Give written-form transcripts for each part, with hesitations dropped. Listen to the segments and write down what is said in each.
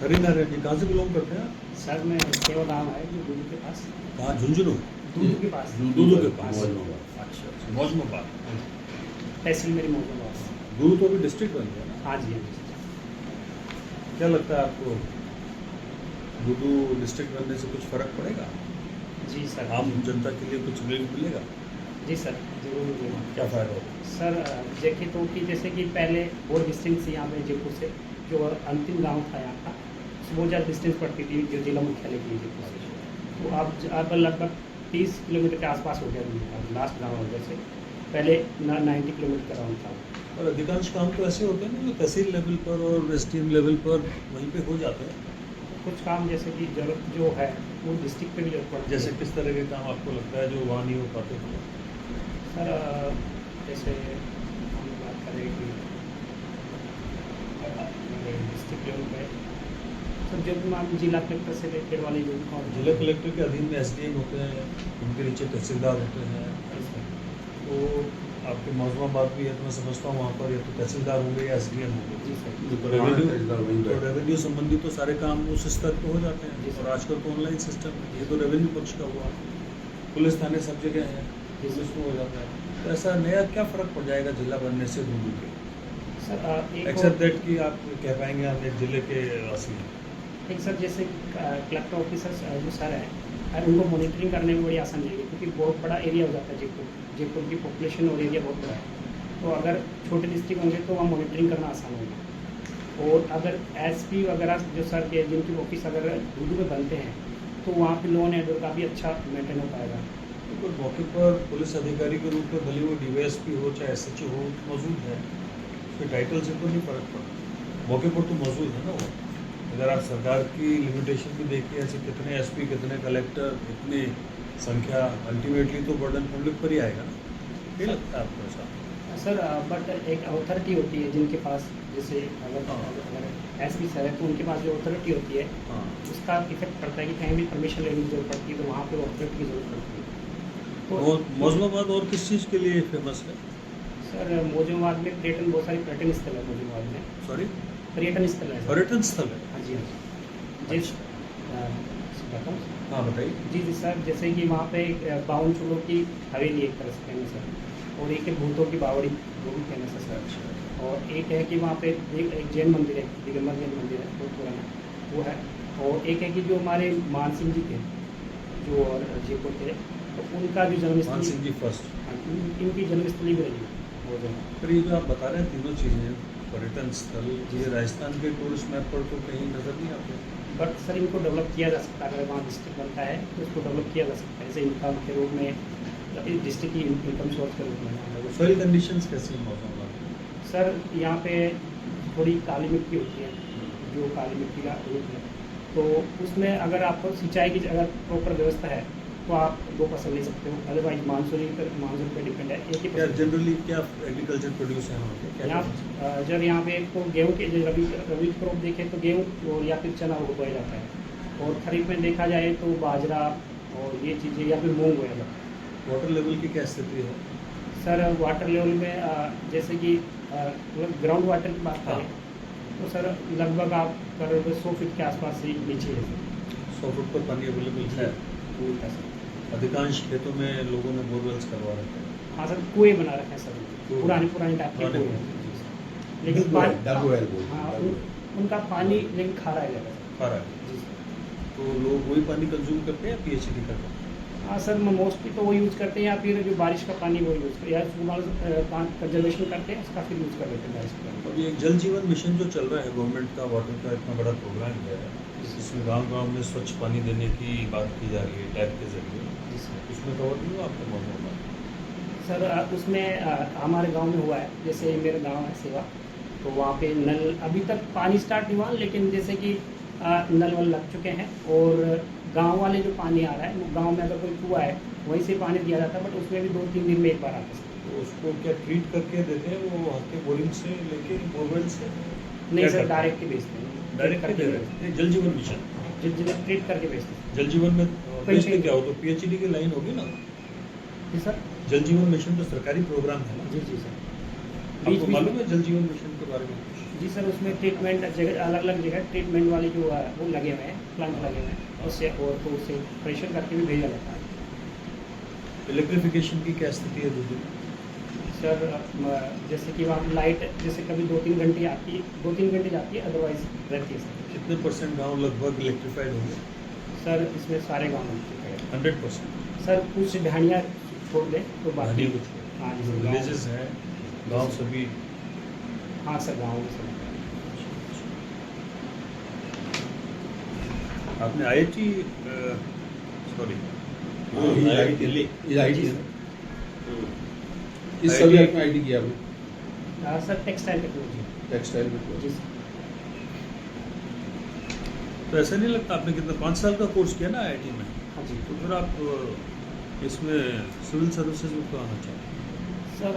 हरिनारायण जी कहाँ से बिलोंग करते हैं आप? सर मैं केवल नाम है जो दूध के पास कहाँ झुंझुनू? दूध के पास दूधू के पास। हाँ अच्छा अच्छा मौजमाबाद। तहसील मेरी मौजूद है। दूधू तो अभी डिस्ट्रिक्ट बन गया ना? हाँ जी हाँ जी। क्या लगता है आपको दूधू डिस्ट्रिक्ट बनने से कुछ फर्क पड़ेगा? जी सर। आम जनता के लिए कुछ मिलेगा? जी सर जरूर मिलेगा। क्या फ़ायदा होगा? सर देखें तो कि जैसे कि पहले बहुत डिस्टेंस थी यहाँ पे जयपुर से, जो अंतिम गांव था यहाँ का बहुत ज़्यादा डिस्टेंस पड़ती थी जो जिला मुख्यालय के लिए जयपुर से। तो अब लगभग 30 किलोमीटर के आसपास हो गया लास्ट गाँव वजह से। पहले 90 किलोमीटर का राउंड था। और अधिकांश काम तो ऐसे होते हैं ना जो तहसील लेवल पर और एसडीएम लेवल पर वहीं पे हो जाते हैं। कुछ काम जैसे कि जरूरत जो है वो डिस्ट्रिक्ट पे भी जरूरत पड़ती है। जैसे किस तरह के काम आपको लगता है जो वहाँ नहीं हो पाते थे? सर जैसे हम बात करें कि डिस्ट्रिक्ट लेवल पे सर जो भी मान जिला कलेक्टर से रिलेटेड वाले जो काम जिला कलेक्टर के अधीन में एसडीएम होते हैं, उनके नीचे तहसीलदार होते हैं। तो आपके मौजमाबाद भी है तो मैं समझता हूँ वहाँ पर या तो तहसीलदार होंगे या एसडीएम होंगे। जी सर। तो रेवेन्यू संबंधी तो सारे काम उस स्तर पर हो जाते जी हैं। सर। और आजकल तो ऑनलाइन सिस्टम है, ये तो रेवेन्यू पक्ष का हुआ। पुलिस थाने सब जगह है, पुलिस में हो जाता है। तो ऐसा नया क्या फ़र्क पड़ जाएगा जिला बनने से दूधू के? सर एक्सेप्ट दैट कि आप कह पाएंगे हम एक जिले के वासी हैं। एक सर जैसे कलेक्टर ऑफिसर जो सर हैं और उनको मॉनिटरिंग करने में बड़ी आसानी है क्योंकि बहुत बड़ा एरिया हो जाता है जयपुर की पॉपुलेशन और एरिया बहुत बड़ा है। तो अगर छोटे डिस्ट्रिक्ट होंगे तो वहाँ मॉनिटरिंग करना आसान होगा। और अगर एसपी वगैरह जो सर के जिनकी ऑफिस अगर दूधू में बनते हैं तो वहाँ पे लॉ एंड ऑर्डर का भी अच्छा मेंटेन हो पाएगा। तो मौके पर पुलिस अधिकारी के रूप में भले वो डीवाईएसपी हो चाहे एसएचओ हो मौजूद है, उसके टाइटल से तो नहीं फर्क पड़ता, मौके पर तो मौजूद है ना वो। अगर आप सरकार की लिमिटेशन भी देखिए, ऐसे कितने एसपी कितने कलेक्टर इतनी संख्या, अल्टीमेटली तो बर्डन पब्लिक पर ही आएगा ना। नहीं लगता आपको ऐसा? सर बट एक अथॉरिटी होती है जिनके पास, जैसे अगर एसपी सर है तो उनके पास जो अथॉरिटी होती है हाँ। उसका इफेक्ट पड़ता है कि कहीं भी परमिशन लेने की जरूरत पड़ती है तो वहाँ पे अथॉरिटी की जरूरत पड़ती है। तो मौजमाबाद और किस चीज़ के लिए फेमस है? सर मौजूद में पर्यटन, बहुत सारी पर्यटन स्थल है मौजूद में। सॉरी, पर्यटन स्थल है सर। पर्यटन स्थल है? हाँ जी हाँ जी। बताऊँ? हाँ बताइए। जी जी सर, जैसे कि वहाँ पे 52 चूड़ों की हवेली एक तरह से फेमस है, और एक है भूतों की बावड़ी वो भी फेमस है सर। और एक है कि वहाँ पे एक जैन मंदिर है, दिगंबर जैन मंदिर है बहुत पुराना वो है। और एक है कि जो हमारे मान सिंह जी थे जो और जयपुर थे, तो उनका जो मान जन्मस्थली, सिंह जी फर्स्ट। हाँ, इनकी जन्मस्थली भी रही है वो जगह। पर ये जो आप बता रहे हैं तीनों चीज़ें, पर्यटन स्थल, ये राजस्थान के टूरिस्ट मैप पर तो कहीं नज़र नहीं आते। बट सर इनको डेवलप किया जा सकता है, अगर वहाँ डिस्ट्रिक्ट बनता है तो उसको डेवलप किया जा सकता है, जैसे इनकम के रूप में, डिस्ट्रिक्ट की इनकम सोर्स के रूप में। सॉइल कंडीशंस कैसी हैं मौसम का? सर यहाँ पे थोड़ी काली मिट्टी होती है, जो काली मिट्टी का रूप है, तो उसमें अगर आपको सिंचाई की अगर प्रॉपर व्यवस्था है तो आप 2 फसल ले सकते हो, अदरवाइज मानसून पे डिपेंड है। एक ही क्या फसल जनरली क्या एग्रीकल्चर प्रोड्यूस है वहाँ पे? क्या यहाँ जब यहाँ पे तो गेहूँ के जो रबी क्रॉप देखें तो गेहूँ और या फिर चना उगाया जाता है, और खरीफ में देखा जाए तो बाजरा और ये चीज़ें या फिर मूंग उगाया जाता है। वाटर लेवल की क्या स्थिति है? सर वाटर लेवल में जैसे कि ग्राउंड वाटर की बात करें तो सर लगभग आप करीब 100 फीट के आसपास से नीचे है। 100 फुट पर पानी अवेलेबल है? सर अधिकांश खेतों में लोगों ने बोरवेल्स करवा रखे हैं। हाँ सर, कुएँ बना रखे हैं सर, पुरानी टाइप के कुएँ हैं, लेकिन हाँ उनका पानी लेकिन खारा है ज़्यादा सर। खा रहा है जी सर। तो लोग वही पानी कंज्यूम करते हैं या पीएचडी करते हैं? हाँ सर, मोस्टली तो वो यूज़ करते हैं, या फिर जो बारिश का पानी वो यूज़ करते हैं, या कंजर्वेशन करते हैं उसका फिर यूज़ कर लेते हैं बारिश का पानी। अभी एक जल जीवन मिशन जो चल रहा है गवर्नमेंट का, वाटर का इतना बड़ा प्रोग्राम है, इसमें गांव-गांव में स्वच्छ पानी देने की बात की जा रही है टैप के जरिए। जी सर। उसमें कवर नहीं हुआ आपके मौजूद में? सर उसमें हमारे गांव में हुआ है, जैसे मेरा गांव है सेवा, तो वहाँ पे नल अभी तक पानी स्टार्ट नहीं हुआ, लेकिन जैसे कि नल वल लग चुके हैं, और गांव वाले जो पानी आ रहा है वो गांव में अगर कोई कुआं है वहीं से पानी दिया जाता है, बट उसमें भी 2-3 दिन में एक बार आता है। तो उसको क्या ट्रीट करके देते हैं वो वहाँ के बोरिंग से लेके बोरवेल से? नहीं सर, डायरेक्ट ही बेचते हैं, डायरेक्ट करके दे रहे हैं? जल जीवन मिशन ट्रीट करके बेचते हैं। जल जीवन में बेचते क्या हो तो पीएचडी की लाइन होगी ना? जी सर। जल जीवन मिशन तो सरकारी प्रोग्राम है ना? जी जी सर। आपको मालूम है जल जीवन मिशन के के बारे में कुछ? जी सर, उसमें ट्रीटमेंट जगह अलग अलग जगह ट्रीटमेंट वाले जो वो लगे हुए हैं, प्लांट लगे हुए हैं, उससे और तो उसे प्रेशर करके भी भेजा जाता है। इलेक्ट्रिफिकेशन की क्या स्थिति है दूध में? सर जैसे कि वहाँ लाइट जैसे कभी 2-3 घंटे आती है, 2-3 घंटे जाती है, अदरवाइज रहती है सर। कितने परसेंट गांव लगभग इलेक्ट्रीफाइड हो गए? सर इसमें सारे गाँव मिलते हैं 100%। सर, कुछ ढाणियाँ छोड़ दें तो बाकी हाँ जी जो सर, विलेजेस हैं, गांव सभी। हाँ सर, गाँव में सर। आपने IIT सॉरी दिल्ली जी सर। किस सब्जेक्ट में आईटी किया आपने? Sir textile technology. टेक्सटाइल में। जी सर। तो ऐसा नहीं लगता आपने कितना 5 साल का कोर्स किया ना IIT में, हाँ जी तो फिर आप इसमें सिविल सर्विसेज में क्यों आना चाहते हैं? सर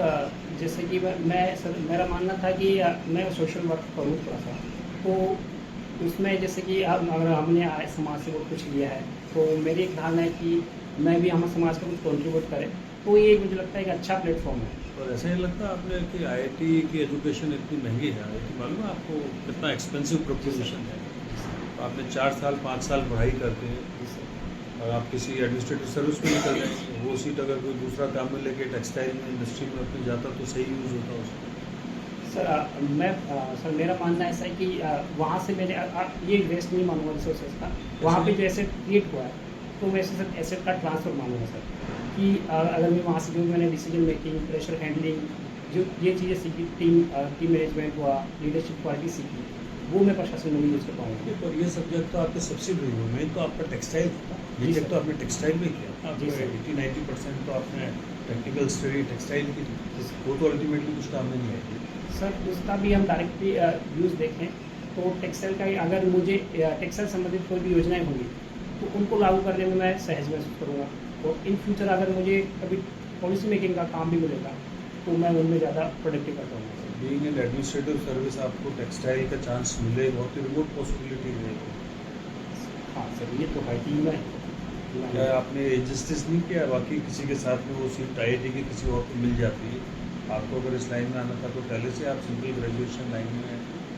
जैसे कि मैं सर मेरा मानना था कि मैं सोशल वर्क करूँ थोड़ा सा, तो उसमें जैसे कि अब अगर हमने समाज से वो कुछ लिया है, तो मेरी एक धारणा है कि मैं भी हमारे समाज को कुछ कंट्रीब्यूट करें, तो ये मुझे लगता है एक अच्छा प्लेटफॉर्म है। और ऐसा नहीं लगता आपने कि IIT की एजुकेशन इतनी महंगी है? IIT मालूम है आपको कितना एक्सपेंसिव प्रोपोजिशन है? तो आपने 4 साल 5 साल पढ़ाई करते हैं जी सर। और आप किसी एडमिनिस्ट्रेटिव सर्विस में निकल जाएंगे, वो सीट अगर कोई दूसरा काम में लेके टेक्सटाइल में इंडस्ट्री में अपनी जाता तो सही यूज़ होता उसका। सर सर मेरा मानना ऐसा है कि वहाँ से मैंने ये वेस्ट नहीं मानूंगा रिसोर्सेज का, वहाँ पे जो एसेट क्रिएट हुआ है तो वैसे सर एसेट का ट्रांसफर मानूंगा सर, कि अगर मैं वहाँ से जो मैंने डिसीजन मेकिंग, प्रेशर हैंडलिंग, जो ये चीज़ें सीखी, टीम मैनेजमेंट हुआ, लीडरशिप क्वालिटी सीखी, वो मैं प्रशासन में यूज़ कर पाऊँगा। पर ये सब्जेक्ट तो आपके सब्सिडरी हो, मेन तो आपका टेक्सटाइल था, जी ये सर। तो आपने टेक्सटाइल में किया, जी आपको सर। 80-90% तो आपने टेक्निकल स्टडी टेक्सटाइल की थी, वो तो अल्टीमेटली कुछ काम में नहीं आएगी। सर उसका भी हम डायरेक्टली यूज़ देखें तो टेक्सटाइल का ही, अगर मुझे टेक्सटाइल संबंधित कोई भी योजनाएं होंगी तो उनको लागू करने में मैं सहज महसूस करूँगा, और इन फ्यूचर अगर मुझे कभी पॉलिसी मेकिंग का काम भी मिलेगा तो मैं उनमें ज़्यादा प्रोडक्टिव कर पाऊँगा। बीइंग एन एडमिनिस्ट्रेटिव सर्विस आपको टेक्सटाइल का चांस मिले, बहुत ही रिमोट पॉसिबिलिटी रहेगी। हाँ सर, ये तो है कि मैं क्या आपने इनजस्टिस नहीं किया? बाकी किसी के साथ में वो सीट IIT की किसी और को मिल जाती है, आपको अगर इस लाइन में आना था तो पहले से आप सिंपल ग्रेजुएशन लाइन में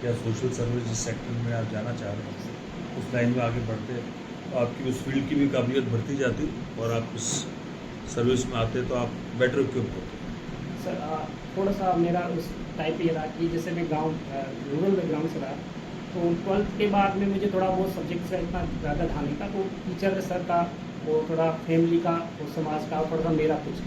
या सोशल सर्विस जिस सेक्टर में आप जाना चाह रहे हैं उस लाइन में आगे बढ़ते, तो आपकी उस फील्ड की भी काबिलियत बढ़ती जाती और आप उस सर्विस में आते तो आप बेटर इक्विप्ड होते। सर थोड़ा सा मेरा उस टाइप ये रहा कि जैसे मैं गांव रूरल बैकग्राउंड से रहा, तो 12th के बाद में मुझे थोड़ा बहुत सब्जेक्ट से इतना ज़्यादा ध्यान नहीं था, तो टीचर सर का वो थोड़ा फैमिली का और समाज का थोड़ा सा मेरा कुछ,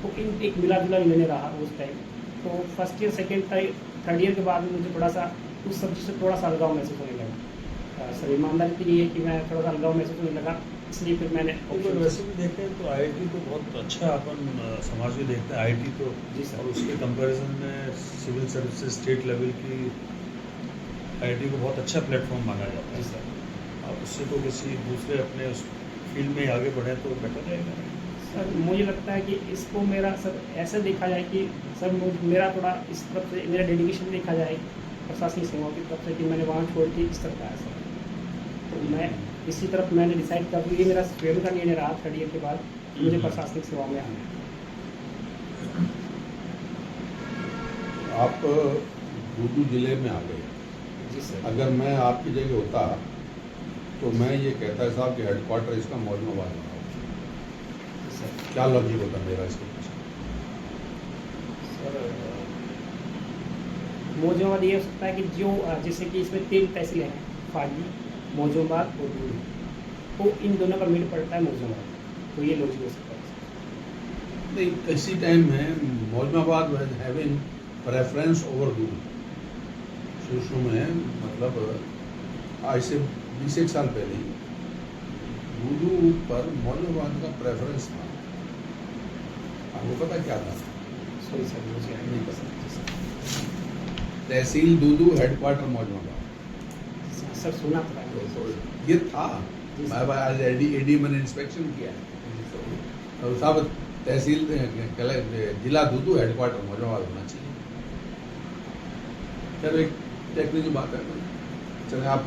तो इन एक मिला जुला मैंने रहा उस टाइम। तो first year second third year के बाद में मुझे थोड़ा सा उस सब्जेक्ट से थोड़ा सा अलगाव महसूस होने लगा। सर ईमानदारी तो ये है कि मैं थोड़ा सा अलगाव महसूस होने लगा, इसलिए फिर मैंने तो वैसे भी देखें तो IIT तो बहुत अच्छा अपन समाज में देखते हैं IIT तो, जी सर। और उसके कंपैरिजन में सिविल सर्विसेज स्टेट लेवल की IIT को बहुत अच्छा प्लेटफॉर्म माना जाता है। जी सर। आप उससे तो किसी दूसरे अपने उस फील्ड में आगे बढ़े तो बेटर रहेगा। सर मुझे लगता है कि इसको मेरा सर ऐसा देखा जाए कि सर मेरा थोड़ा इस तरफ से मेरा डेडिकेशन देखा जाए प्रशासनिक सेवाओं की तरफ से, कि मैंने वहाँ छोड़ के इस तरफ आया सर, तो मैं इसी तरफ मैंने डिसाइड कर लिया, ये मेरा स्वयं का निर्णय रहा थर्ड ईयर के बाद मुझे प्रशासनिक सेवाओं में आना है। आप दूदू जिले में आ गए। जी सर। अगर मैं आपकी जगह होता तो मैं ये कहता साहब कि हेडक्वार्टर इसका मौजूदाबाद बनाओ। सर क्या लॉजिक होता मेरा इसके पीछे? सर मौजूदाबाद ये हो सकता है कि जो जैसे कि इसमें 3 तहसीलें हैं, फागी, मौजूदाबाद और दूदू, तो इन दोनों का मिल पड़ता है मौजूदाबाद, तो ये लॉजिक हो सकता है। नहीं, किसी टाइम में मौजूदाबाद हैविंग प्रेफरेंस ओवर दूदू शुरू में, मतलब आज से 20 साल पहले दूदू पर मौजूदाबाद का प्रेफरेंस था। आपको पता क्या था? सॉरी सर, मुझे नहीं पसंद। तहसील दूदू, हेडक्वार्टर मौजूदाबाद। सर सुना था ये था। जी सर। मैं आज एडी मैंने इंस्पेक्शन किया है, तो साहब तहसील जिला दूदू, हेडक्वार्टर मौजूदाबाद होना चाहिए। चलो एक टेक्निकल बात है। चले आप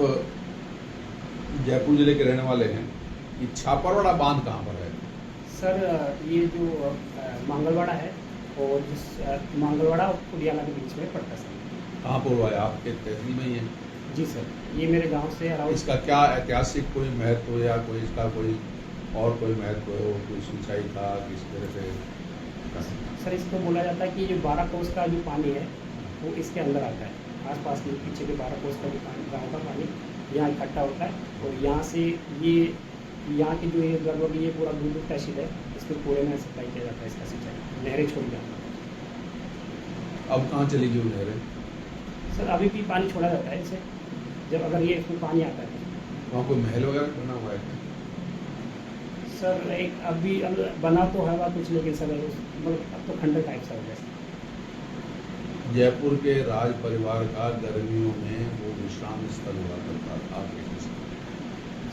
जयपुर जिले के रहने वाले हैं, ये छापरवाड़ा बांध कहाँ पर है? सर ये जो मंगलवाड़ा है, और जिस मंगलवाड़ा और कुडियाला के बीच में पड़ता है सर। कहाँ पर हुआ है? आपके तहसील में ही है? जी सर, ये मेरे गांव से अराउंड इसका क्या ऐतिहासिक कोई महत्व या कोई इसका कोई और कोई महत्व हो, कोई सिंचाई का किसी तरह से? सर इसको बोला जाता है कि जो 12 कोस का जो पानी है वो इसके अंदर आता है। आसपास के पीछे के 12 कोस का जो पानी, गाँव का पानी यहाँ इकट्ठा होता है और यहाँ से ये यहाँ की जो ये लगभग ये पूरा दूर तहसील है, इसको पूरे में सप्लाई किया जाता है इसका सिंचाई, नहरें छोड़ जाता है। अब कहाँ चली गई वो नहरें? सर अभी भी पानी छोड़ा जाता है इसे, जब अगर ये इसमें पानी आता है। वहाँ कोई महल वगैरह बना हुआ है? सर एक अभी अब बना तो है वहाँ कुछ, लेकिन सर मतलब अब तो खंडर टाइप सा हो गया। जयपुर के राज परिवार का गर्मियों में वो विश्राम स्थल हुआ करता था,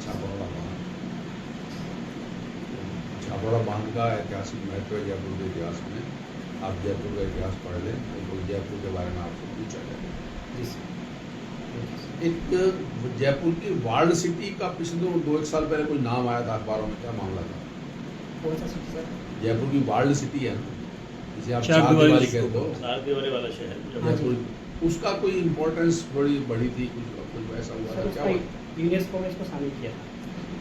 छापड़ा बांध। छापड़ा बांध का ऐतिहासिक महत्व है जयपुर के इतिहास में। आप जयपुर का इतिहास पढ़ लें तो जयपुर के बारे में आपसे पूछा जाएगा। जी सर। एक जयपुर की वर्ल्ड सिटी का पिछले 2-1 साल पहले कोई नाम आया था अखबारों में, क्या मामला था? कौन सा सिटी सर? जयपुर की वर्ल्ड सिटी है ना, जिसे आप चार चार दीवारी दीवारी जिसको कहते हो, चार दीवारी वाला शहर हाँ जी। जयपुर, उसका कोई इम्पोर्टेंस बड़ी बढ़ी थी, कुछ ऐसा हुआ सर था? क्या उसका हुआ? यूनेस्को में इसको शामिल किया था।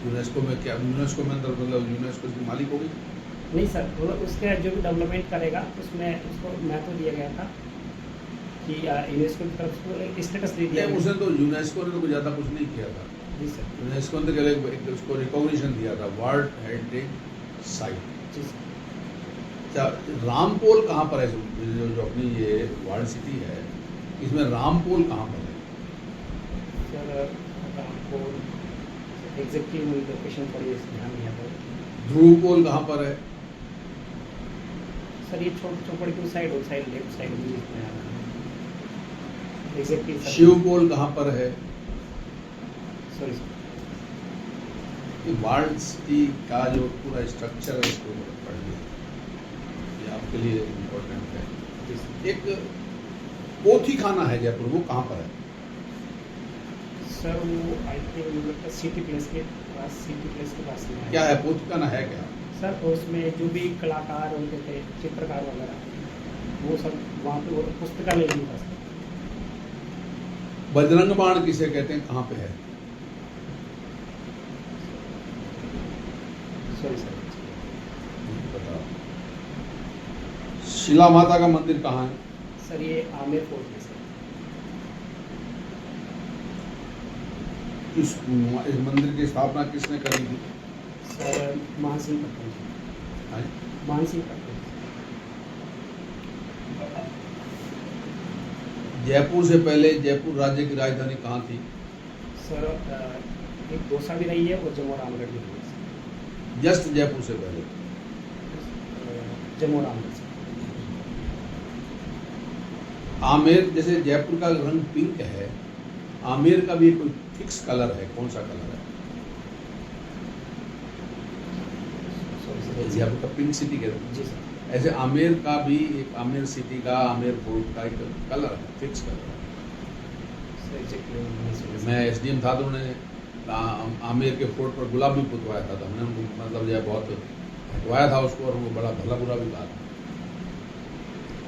यूनेस्को में क्या, यूनेस्को में अंदर मतलब यूनेस्को की मालिक हो गई? नहीं सर, वो उसके जो भी डेवलपमेंट करेगा उसमें उसको महत्व दिया गया था कि यूनेस्को की तरफ से स्टेटस दे दिया नहीं, गया। उसने तो यूनेस्को ने तो कुछ ज़्यादा कुछ नहीं किया था। जी सर। यूनेस्को ने तो केवल एक उसको रिकॉग्निशन दिया था, वर्ल्ड हेरिटेज साइट। जी सर। अच्छा, रामपोल कहाँ पर है? जो अपनी ये वर्ल्ड सिटी है, इसमें रामपोल कहाँ पर है? सर आपको एग्जैक्टली लोकेशन पर ये ध्यान नहीं आता। ध्रुवपोल कहाँ पर है? सर ये चौपड़ की साइड और साइड लेफ्ट साइड में जिसमें आना है एग्जैक्टली। शिवपोल कहाँ पर है? Sorry sir. ये वर्ल्ड सिटी का जो पूरा स्ट्रक्चर है इसको पढ़ लिया, ये आपके लिए इम्पोर्टेंट है। जी सर। एक पोथी खाना है जयपुर, वो कहाँ पर है? सर वो आई थिंक सिटी प्लेस के पास में क्या है पोथी खाना है क्या? सर तो उसमें जो भी कलाकार होते थे, चित्रकार वगैरह, वो सब वहाँ पे वो पुस्तकालय भी था। बजरंग बाण किसे कहते हैं, कहाँ पे है? Sorry sir. बताओ। शिला माता का मंदिर कहाँ है? सर ये आमेर फोर्ट में सर। इस मंदिर की स्थापना किसने करी थी? सर मान सिंह पट्टन जी। हाँ? मान सिंह पट्टन। जयपुर से पहले जयपुर राज्य की राजधानी कहाँ थी? सर एक दौसा भी रही है और जम्मू रामगढ़ भी रही है। जस्ट जयपुर से पहले जम्मू रामगढ़ से। आमेर, जैसे जयपुर का रंग पिंक है, आमेर का भी कोई फिक्स कलर है, कौन सा कलर है? जयपुर का पिंक सिटी कहते हैं। जी सर। ऐसे आमेर का भी एक, आमेर सिटी का, आमेर फोर्ट का एक कलर है, फिक्स कलर है। सर एग्जैक्टली मैं एसडीएम था तो उन्हें आमेर के फोर्ट पर गुलाब भी पुतवाया था, तो हमने उनको मतलब जो है बहुत हटवाया था उसको, और उनको बड़ा भला बुरा भी कहा था।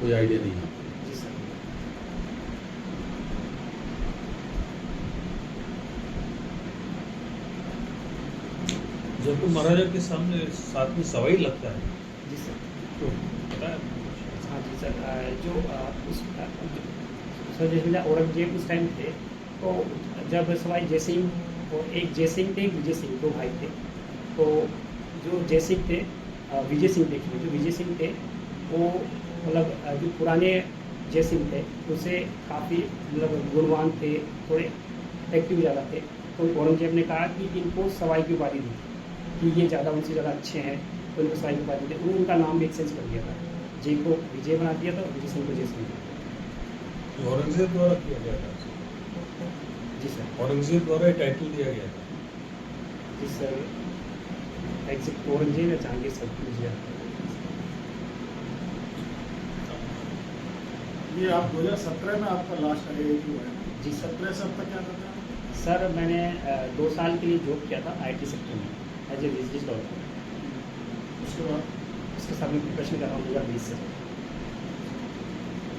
कोई आइडिया नहीं है। जी सर। जयपुर महाराजा के सामने साथ में सवाई लगता है, जी सर। तो पता है? हाँ जी सर। जो उस सर जैसे औरंगजेब उस टाइम थे, तो जब सवाई जय सिंह और एक जय सिंह थे, विजय सिंह, 2 भाई थे। तो जो जय सिंह थे, विजय सिंह देखिए, जो विजय सिंह थे वो मतलब जो पुराने जय सिंह थे उनसे काफ़ी मतलब गुणवान थे, थोड़े एक्टिव ज़्यादा थे। तो औरंगजेब ने कहा कि इनको सवाई की उपाधि दी कि ये ज़्यादा उनसे ज़्यादा अच्छे हैं, तो इनको सवाई की उपाधि दी। उन्होंने उनका नाम भी एक्सचेंज कर दिया था, जय को विजय बना दिया था, विजय सिंह को जय सिंह। ये औरंगजेब द्वारा किया गया था। जी सर। औरंगजेब द्वारा टाइटल दिया गया था। जी सर। एग्जैक्ट औरंगजेब या जहांगीर सर मुझे ये आप 2017 में आपका लास्ट IIT हुआ है? जी सर। 17 से अब तक क्या करते हैं? सर मैंने 2 साल के लिए जॉब किया था IT सेक्टर में एज ए बिजनेस डेवलपर। उसके बाद उसके साथ में प्रिपरेशन कर रहा हूँ 2020 से।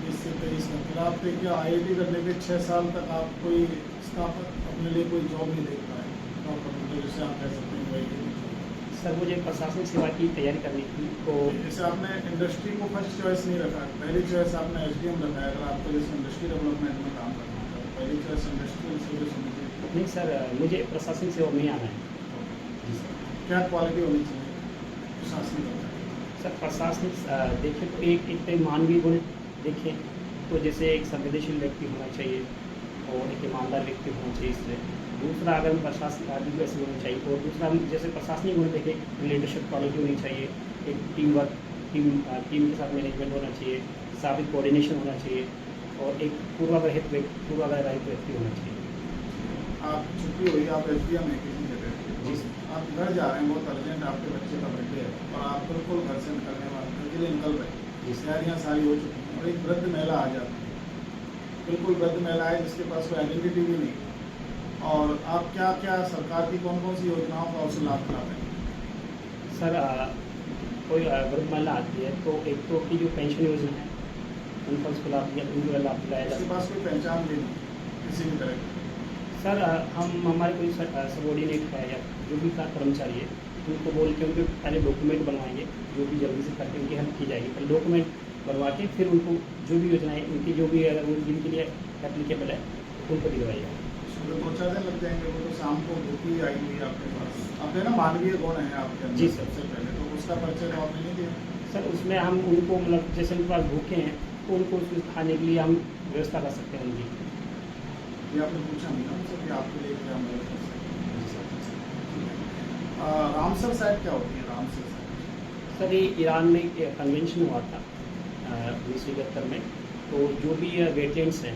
20 से 23 में फिर आप देखिए IIT करने के 6 साल तक आप कोई स्टाफ अपने लिए कोई जॉब नहीं देख पाए प्रॉपर, मतलब जैसे आप कह सकते हैं वही। सर मुझे प्रशासनिक सेवा की तैयारी करनी थी, तो जैसे आपने इंडस्ट्री को फर्स्ट चॉइस नहीं रखा, पहली चॉइस आपने SDM रखा है। अगर आपको जैसे इंडस्ट्री डेवलपमेंट में काम करना है तो पहली चॉइस इंडस्ट्रियल सर्विस होनी चाहिए। नहीं सर, मुझे प्रशासनिक सेवा में आना है। जी सर। क्या क्वालिटी होनी चाहिए प्रशासनिक में? सर प्रशासनिक देखें तो एक मानवीय गुण देखें तो जैसे एक संवेदनशील व्यक्ति होना चाहिए और एक ईमानदार व्यक्ति होना चाहिए। इसमें दूसरा अगर हम प्रशासनिक आदमी ऐसे होना चाहिए, और दूसरा हम जैसे प्रशासनिक गुण देखें लीडरशिप क्वालिटी होनी चाहिए, एक टीम के साथ मैनेजमेंट होना चाहिए, साबित कोऑर्डिनेशन होना चाहिए और एक पूर्वाग्रहित व्यक्ति होना चाहिए। आप छुट्टी हुई, आप SDM है किसी जगह, जी सर। आप घर जा रहे हैं, बहुत अर्जेंट आपके बच्चे का बर्थडे है और आप बिल्कुल घर से निकलने वाले घर के लिए निकल रहे हैं, तैयारियाँ सारी हो चुकी हैं और एक वृद्ध महिला आ जाती है, बिल्कुल वृद्ध महिला है जिसके पास कोई आइडेंटिटी भी नहीं, और आप क्या क्या सरकार की कौन कौन सी योजनाओं का उससे लाभ उठा रहे हैं? सर कोई वृद्ध महिला आती है तो एक तो की जो पेंशन योजना है उनका उसको लाभ दिलाया जा उसके सकता पास कोई पहचान भी नहीं किसी भी तरह की। है। सर हमारे कोई सबॉर्डिनेट है या जो भी कर्मचारी है उनको बोल के उनके पहले डॉक्यूमेंट बनवाएंगे, जो भी जल्दी से करके उनकी हेल्प की जाएगी। पहले डॉक्यूमेंट बनवा के फिर उनको जो भी योजनाएं उनकी जो भी अगर जिनके लिए एप्लीकेबल है उनको दिलवाइएगा। उसमें 2-4 दिन लग जाएंगे, वो तो शाम को भूखी आई हुई है आपके पास। आपने ना मानवीय गुण है आपके अंदर। जी सर। सबसे पहले तो उसका परिचय तो आपने नहीं दिया। सर उसमें हम उनको मतलब जैसे उनके पास भूखे हैं तो उनको उसमें खाने के लिए हम व्यवस्था कर सकते हैं उनकी। ये आपने पूछा नहीं ना मुझसे कि आपके लिए क्या मदद कर सकते हैं। रामसर साइट क्या होती है? रामसर साइट सर ये ईरान में एक कन्वेंशन हुआ था 1971 में, तो जो भी वेटलैंड्स हैं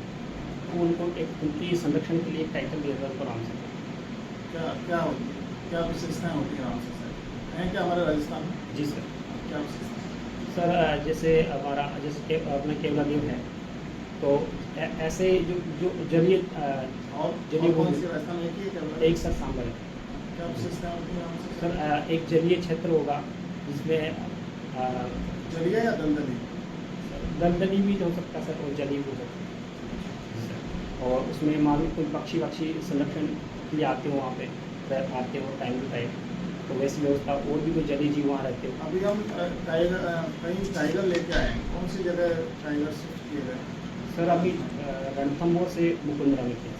तो उनको एक उनकी संरक्षण के लिए एक टाइटल दिया था उनको रामसर। क्या क्या होती है, क्या विशेषताएँ होती हैं रामसर साइट? हैं क्या हमारे राजस्थान में? जी सर। क्या विशेषताएँ? सर जैसे हमारा जैसे अपना केवला देव है तो ऐसे जो जलीय और जलीय कौन भूमि सी राजस्थान में एक ही है क्या? एक सर सांबर है। क्या विशेषताएँ होती हैं रामसर साइट? सर एक जलीय क्षेत्र होगा जिसमें जलीय या दलदली? दलदली भी हो सकता है सर और जलीय भी हो सकता है। और उसमें मान लो कोई पक्षी संरक्षण के लिए आते हो वहाँ पे आते हो टाइम टू टाइम, तो वैसी व्यवस्था और भी कोई जलीय जीव वहाँ रहते हो। अभी हम कहीं टाइगर लेके आए हैं, कौन सी जगह टाइगर शिफ्ट किए गए? सर अभी रणथंबोर से मुकुंदरा में थे।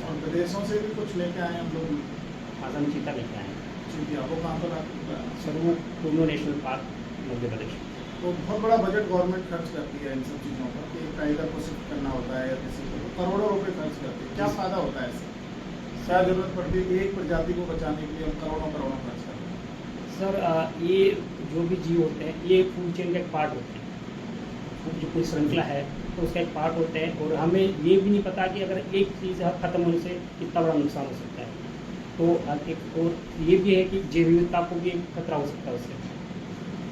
और विदेशों से भी कुछ लेके आए हैं हम लोग। आजम चीता लेके आए हैं। चीटिया वो कहाँ पर आपको? सर वो कुल्लू नेशनल पार्क मध्य प्रदेश। तो बहुत बड़ा बजट गवर्नमेंट खर्च करती है इन सब चीज़ों पर कि टाइगर को शिफ्ट करना होता है या किसी को, तो करोड़ों रुपए खर्च करती है। क्या फ़ायदा होता है इससे? क्या जरूरत पड़ती है एक प्रजाति को बचाने के लिए हम करोड़ों करोड़ों खर्च करते हैं? सर ये जो भी जीव होते हैं ये फूड चेन का एक पार्ट होते हैं, जो पूरी श्रृंखला है तो उसका एक पार्ट होते हैं, और हमें ये भी नहीं पता कि अगर एक चीज़ खत्म होने से कितना बड़ा नुकसान हो सकता है। तो एक और ये भी है कि जैव विविधता को भी खतरा हो सकता है उससे,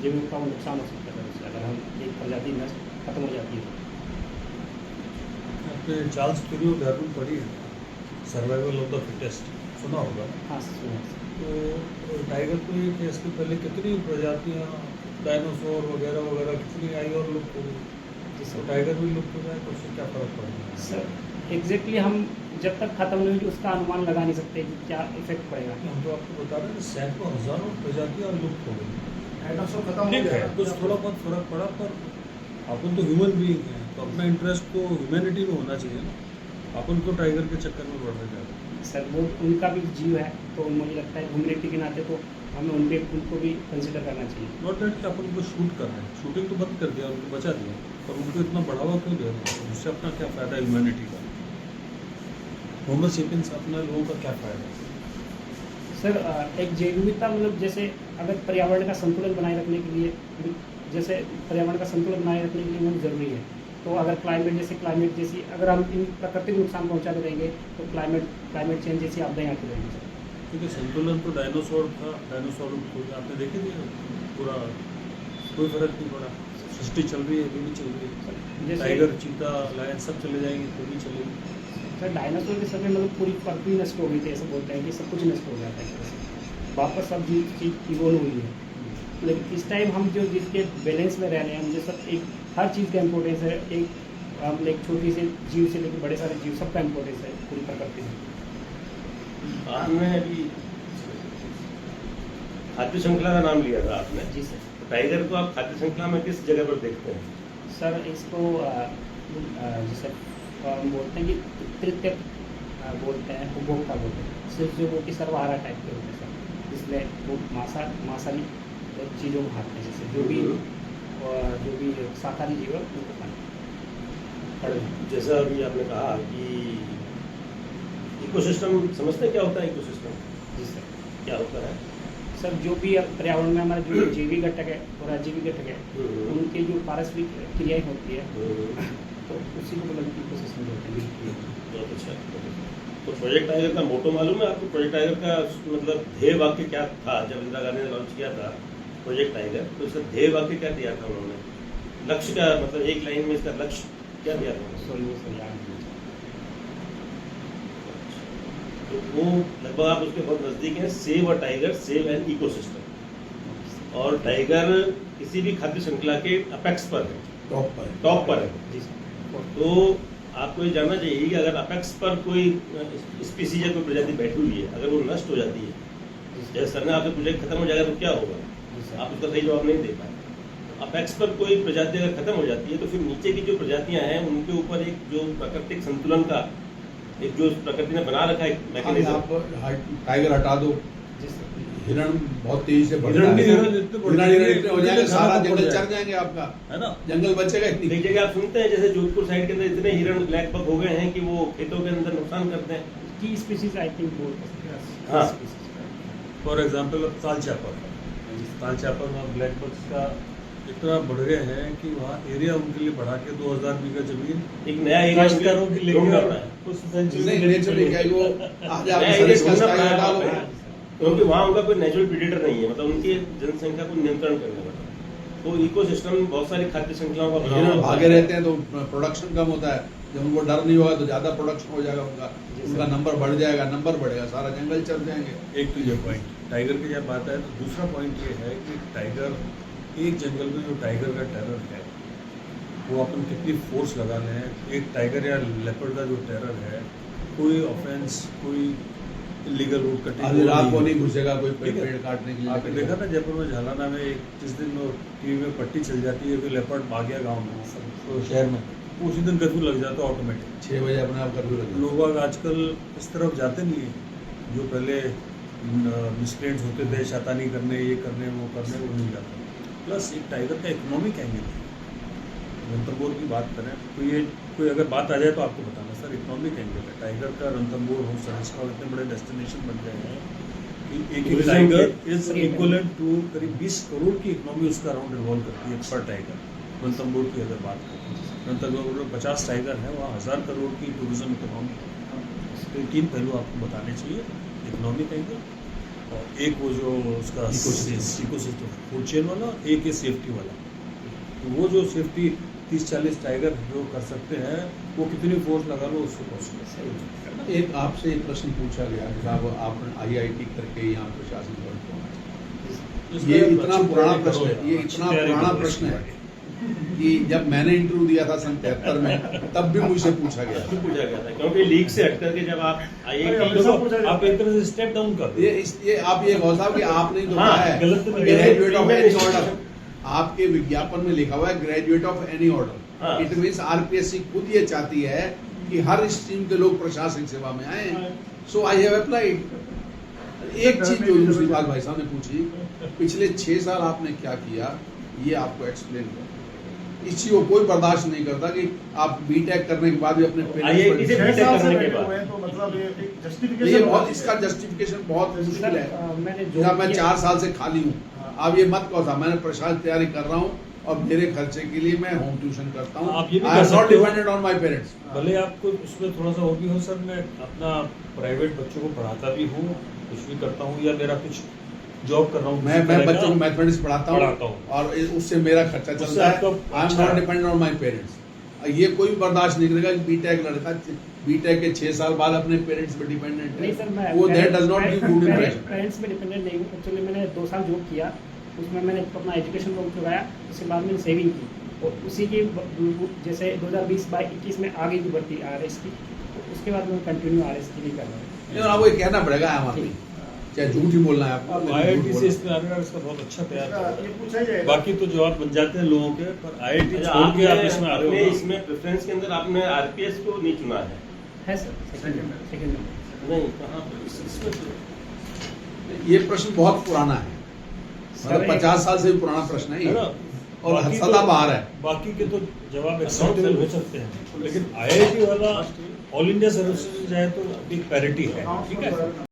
जैव विविधता को नुकसान हो सकता है उससे अगर हम एक प्रजाति नष्ट खत्म हो जाती है। आपने चार्ल्स थ्योरी ऑफ डार्विन पढ़ी है, सर्वाइवल ऑफ द फिटेस्ट, सुना होगा। हाँ सुना है। तो टाइगर को ये कि इसके पहले कितनी प्रजातियाँ डायनासोर वगैरह वगैरह कितनी आई और लुप्त हो गई, तो टाइगर भी लुप्त हो जाए तो उससे क्या फ़र्क पड़ेगा? सर एग्जैक्टली हम जब तक खत्म नहीं हुई उसका अनुमान लगा नहीं सकते कि क्या इफेक्ट पड़ेगा। हम तो आपको बता रहे हैं सैकड़ों हज़ारों प्रजातियाँ लुप्त हो गई। डायनासोर खत्म हो ठीक है, गया कुछ थोड़ा बहुत फर्क पड़ा, पर अपन तो ह्यूमन बीइंग हैं, तो अपना इंटरेस्ट तो ह्यूमैनिटी में होना चाहिए ना। अपन तो टाइगर के चक्कर में बढ़ रहे जा रहे हैं। सर वो उनका भी जीव है, तो मुझे लगता है ह्यूमैनिटी के नाते तो हमें उनको भी कंसिडर करना चाहिए। नॉट डेट कि अपन को शूट कर रहे हैं, शूटिंग तो बंद कर दिया, उनको बचा दिया, पर उनको इतना बढ़ावा क्यों दे रहे हैं? उससे अपना क्या फ़ायदा ह्यूमैनिटी का? होमो सेपियंस अपना लोगों का क्या फ़ायदा? सर एक जैव विविधता मतलब जैसे अगर पर्यावरण का संतुलन बनाए रखने के लिए, जैसे पर्यावरण का संतुलन बनाए रखने के लिए वो ज़रूरी है। तो अगर क्लाइमेट जैसी अगर हम इन प्राकृतिक नुकसान पहुंचाते रहेंगे तो क्लाइमेट चेंज जैसी आपदाएं आती रहेंगी सर। क्योंकि संतुलन तो डायनासोर था, डायनासोर आपने देखे थे पूरा, कोई फर्क नहीं पड़ा। सृष्टि चल रही है, अभी भी चल रही है। जैसे टाइगर, चीता, लायन सब चले जाएंगे तो भी चलेगी। सर डायनासोर के समय मतलब पूरी पृथ्वी नष्ट हो गई थी, ऐसा बोलते हैं कि सब कुछ नष्ट हो जाता है, वापस सब चीज़ इवोल्व हुई है। लेकिन इस टाइम हम जो जिसके बैलेंस में रह रहे हैं, मुझे सब एक हर चीज़ का इम्पोर्टेंस है। एक हम एक छोटी से जीव से लेकर बड़े सारे जीव, सबका इम्पोर्टेंस है पूरी प्रकृति में। आपने अभी खाद्य श्रृंखला का नाम लिया था आपने। जी सर। तो टाइगर को आप खाद्य श्रृंखला में किस जगह पर देखते हैं? सर इसको जैसे हम बोलते हैं कि तृतीय बोलते हैं, उपभोक्ता बोलते हैं, सिर्फ जो वो कि सर्वहारा टाइप के होते हैं सर, इसलिए वो मांसाहारी चीज़ों को खाते हैं, जैसे जो भी शाकाहारी जीव है उनको खाते हैं। जैसा अभी आपने कहा कि इकोसिस्टम, समझते हैं क्या होता है इकोसिस्टम? जी सर। क्या होता है? सर जो भी पर्यावरण में हमारे जो जैविक घटक है और अजैविक घटक है, उनके जो पारस्परिक क्रियाएं होती है, तो उसी को मतलब इकोसिस्टम बोलते हैं। बहुत अच्छा। तो प्रोजेक्ट टाइगर का मोटो मालूम है आपको? प्रोजेक्ट टाइगर का मतलब ध्येय वाक्य क्या था जब इंदिरा गांधी ने लॉन्च किया था प्रोजेक्ट टाइगर? तो इसका ध्येय वाक्य क्या दिया था उन्होंने? लक्ष्य का मतलब एक लाइन में इसका लक्ष्य क्या दिया था? तो वो लगभग आप उसके बहुत नजदीक हैं। Save a tiger, save an ecosystem. और टाइगर किसी भी खाद्य श्रृंखला के अपेक्स पर है, टॉप पर है। जी सर। तो आपको ये जानना चाहिए कि अगर अपेक्स पर कोई स्पीसीज या कोई प्रजाति बैठी हुई है, अगर वो नष्ट हो जाती है, जैसे सर ने आपसे पूछा कि खत्म हो जाएगा तो क्या होगा, आप उसका सही जवाब नहीं दे पाए। अपेक्स पर कोई प्रजाति अगर खत्म हो जाती है तो फिर नीचे की जो प्रजातियां हैं उनके ऊपर एक जो प्राकृतिक संतुलन का एक जो प्रकृति ने बना रखा है मैकेनिज्म। आप टाइगर हटा दो, जी सर। हिरण बहुत तेजी से बढ़ हिरण रहा भी है। हिरण जितने बढ़ हिरण जाएंगे, इतने हो जाएंगे, उतने सारा खाना तो जंगल बढ़ चर जाएगा। जाएंगे आपका, है ना? जंगल बचेगा ही एक नहीं। जगह आप सुनते हैं जैसे जोधपुर साइड के अंदर इतने हिरण ब्लैक बक हो गए हैं कि वो खेतों के अंदर नुकसान करते हैं। की स्पीशीज आई थिंक बोल सकते हैं। हाँ। फॉर एग्जाम्पल अब ताल चापर में ब्लैक बक्स का इतना बढ़ गए हैं कि वहाँ एरिया उनके लिए बढ़ा के 2000 बीघा जमीन एक नया एरिया काश्तकारों की ढूंढ लेके रहा है। उस सेंचुरी नहीं, में नेचुरली क्या है, वो आज आप नया सरिस एरिया का ढूंढना टाइगर हटा लो। पड़ा है। क्योंकि वहाँ उनका कोई नेचुरल प्रीडेटर नहीं है, मतलब उनकी जनसंख्या को नियंत्रण करने वाला। तो इकोसिस्टम बहुत सारी खाद्य श्रृंखलाओं का बना हिरण हुआ भागे है। रहते हैं तो प्रोडक्शन कम होता है। जब उनको डर नहीं होगा तो ज्यादा प्रोडक्शन हो जाएगा उनका नंबर बढ़ जाएगा, नंबर बढ़ेगा, सारा जंगल चल जाएंगे। एक तो ये पॉइंट टाइगर की जब बात है, तो दूसरा पॉइंट ये है कि टाइगर एक जंगल में जो टाइगर का टेरर है वो अपन कितनी फोर्स लगा लें, एक टाइगर या लेपर्ड का जो टेरर है, कोई ऑफेंस, कोई इलीगल रूट कटिंग आधी रात को नहीं घुसेगा कोई ठीक है। पेड़ काटने के लिए। आपने देखा ना जयपुर में झालाना में एक जिस दिन टीवी में पट्टी चल जाती है कि लेपर्ड भाग गया गाँव में तो शहर में, उसी दिन कर्फ्यू लग जाता है ऑटोमेटिक। 6 बजे अपने आप कर्फ्यू लगे। लोग आजकल इस तरफ जाते नहीं है, जो पहले मिसक्रेंट्स होते थे शैतानी करने, ये करने वो करने, वो नहीं जाते। प्लस एक टाइगर का इकोनॉमिक एंगल है। रणथंभौर की बात करें तो ये कोई अगर बात आ जाए तो आपको बताना सर, इकोनॉमिक एंगल है टाइगर का। रणथंभौर हो सरिस्का इतने बड़े डेस्टिनेशन बन गए हैं कि एक Tourism टाइगर के- इज इक्वलेंट टू करीब 20 करोड़ की इकोनॉमी उसका अराउंड रिवॉल्व करती है पर टाइगर। रणथंभौर की अगर बात करें, रणथंभौर में 50 टाइगर है, वहाँ 1000 करोड़ की टूरिज्म इकोनॉमी है। तो 3 पहलू आपको बताने चाहिए, इकोनॉमिक एंगल और एक वो जो उसका इकोसिस्टम फूड चेन वाला, एक है सेफ्टी वाला। तो वो जो सेफ्टी 30-40 टाइगर जो कर सकते हैं, वो कितनी फोर्स लगा लो उससे पॉसिबल। एक आपसे एक प्रश्न पूछा गया कि साहब आपने IIT करके यहाँ प्रशासन वर्ग पहुंचा। ये इतना पुराना प्रश्न है, ये इतना पुराना प्रश्न है कि जब मैंने इंटरव्यू दिया था सन 73 में तब भी मुझसे पूछा गया था। पूछा गया था क्योंकि लीग से हट करके जब आप IIT आप एक तरह से स्टेप डाउन कर ये आप ये गौर साहब कि आपने जो हाँ, कहा है गलत तो नहीं है। Graduate of any Premium order, आपके विज्ञापन में लिखा हुआ है ग्रेजुएट ऑफ एनी हाँ। ऑर्डर। इट मींस RPSC खुद ये चाहती है कि हर स्ट्रीम के लोग प्रशासनिक सेवा में आए। सो आई हैव अप्लाइड। एक चीज जो दूसरी बात भाई साहब ने पूछी, पिछले 6 साल आपने क्या किया, ये आपको एक्सप्लेन कर। इस चीज को कोई बर्दाश्त नहीं करता कि आप बीटेक करने के बाद भी अपने IIT से पेरेंट्स BTech करने के बैठे बाद हुए हैं, तो मतलब ये एक ये justification बहुत, इसका जस्टिफिकेशन बहुत मुश्किल है। मैंने जहाँ मैं किया- 4 साल से खाली हूँ, आप ये मत कहो था मैंने प्रशासन तैयारी कर रहा हूँ और मेरे खर्चे के लिए मैं होम ट्यूशन करता हूँ। आप ये भी आई कर एम नॉट सकते हो। Dependent on my parents. भले आपको उसमें थोड़ा सा और भी हो सर, मैं अपना प्राइवेट बच्चों को पढ़ाता भी हूँ, कुछ भी करता हूँ, या मेरा कुछ जॉब कर रहा हूँ, मैं किसी तरह बच्चों का। को मैथमेटिक्स पढ़ाता पढ़ाता हूँ हूँ। और उससे मेरा खर्चा उससे चलता है। आपका आई एम अच्छा नॉट है। Dependent on my parents. ये कोई भी बर्दाश्त नहीं करेगा कि बीटेक लड़का बीटेक के 6 साल बाद अपने पेरेंट्स पे डिपेंडेंट नहीं है। सर, मैं वो that does not give good impression. Parents पे डिपेंडेंट नहीं हूँ। एक्चुअली मैंने 2 साल जॉब किया, उसमें मैंने अपना एजुकेशन लोन चुकाया, उसके बाद मैंने सेविंग की और उसी की जैसे 2020-21 में आ गई थी भर्ती RS की, तो उसके बाद मैं कंटिन्यू RS की नहीं कर रहा हूँ। लेकिन आपको ये कहना पड़ेगा हमारे, चाहे झूठ ही बोलना है आपको, अब लेकिन झूठ IIT से बोलना। इसमें आने वाला इसका बहुत अच्छा तैयार इसका करा ये है। पूछा ही जाएगा। बाकी तो जवाब बन जाते हैं लोगों के, पर IIT अच्छा, छोड़ के आप आपने इसमें आ अपने रहे हो ना। इसमें प्रेफरेंस के अंदर आपने RPS को नहीं चुना है सर सेकंड नंबर। नहीं कहाँ पर इसमें तो ये प्रश्न बहुत पुराना है, सर, मतलब एक- 50 साल से भी पुराना प्रश्न है है ये, ना? और बाकी सदा तो- बाहर है। बाकी के तो जवाब एक्सेप्टेबल हो सकते हैं, लेकिन IIT वाला ऑल इंडिया सर्विसेज जाए तो एक पैरिटी है, ठीक है।